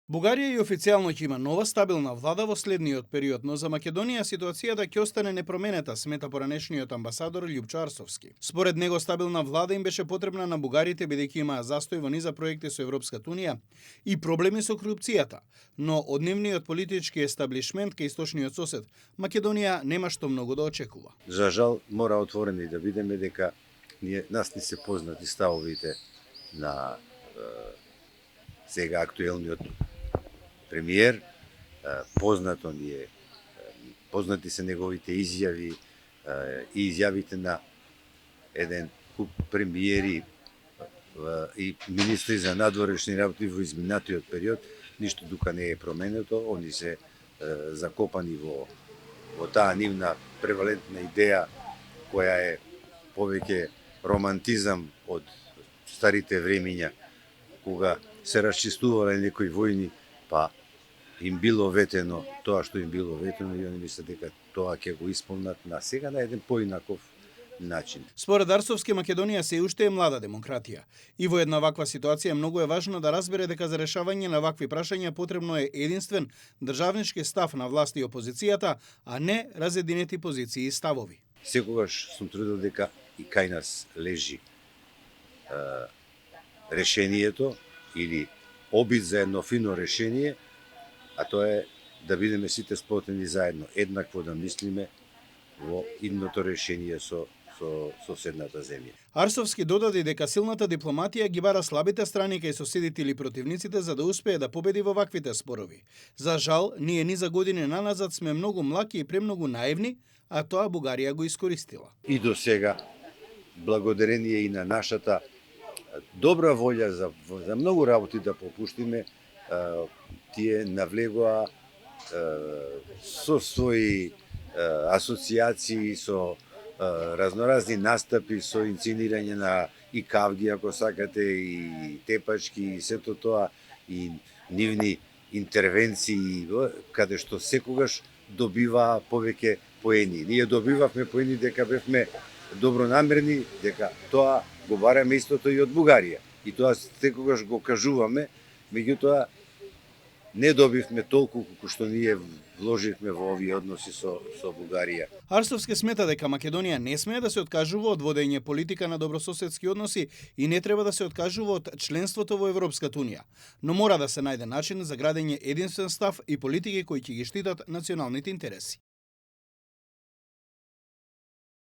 Бугарија и официјално ќе има нова стабилна влада во следниот период, но за Македонија ситуацијата ќе остане непроменита, смета поранешниот амбасадор Љупчо Арсовски. Според него стабилна влада им беше потребна на бугарите бидејќи имаа застој во низа проекти со Европската унија и проблеми со корупцијата, но од нивниот политички естаблишмент кај источниот сосед Македонија нема што многу да очекува. За жал мора отворени да бидеме дека нас не се познати ставовите на сега актуелниот премиер, познати се неговите изјави и изјавите на еден куп премиери и министри за надворешни работи во изминатиот период, ништо дука не е променето, они се закопани во таа нивна превалентна идеја која е повеќе романтизам од старите времиња, кога се расчистувале некои војни, па им било ветено тоа што им било ветено и они мислат дека тоа ќе го исполнат на сега на еден поинаков начин. Според Арсовски, Македонија се уште е млада демократија и во една ваква ситуација многу е важно да разбере дека за решавање на вакви прашања потребно е единствен државнички став на власт и опозицијата, а не разединети позиции и ставови. Секогаш сум трудил дека и кај нас лежи решението или обид за едно фино решение, а тоа е да бидеме сите сплотени заедно, еднакво да мислиме во идното решение со соседната земја. Арсовски додаде дека силната дипломатија ги бара слабите страни кај соседите или противниците за да успее да победи во ваквите спорови. За жал, ние ни за години наназад сме многу млаки и премногу наивни, а тоа Бугарија го искористила. И до сега, благодарение и на нашата добра волја за многу работи да попуштиме, тие навлегоа со своји асоциации, со разноразни настапи, со инцинирање на и кавги, ако сакате, и тепачки, и сето тоа, и нивни интервенции, каде што секогаш добиваа повеќе поени. Ние добивавме поени дека бевме добронамерни, дека тоа го бараме истото и од Бугарија. И тоа секогаш го кажуваме, меѓутоа не добивме толку колку што ние вложивме во овие односи со Бугарија. Арсовски смета дека Македонија не смее да се откажува од водење политика на добрососедски односи и не треба да се откажува од членството во Европската унија, но мора да се најде начин за градење единствен став и политики кои ќе ги штитат националните интереси.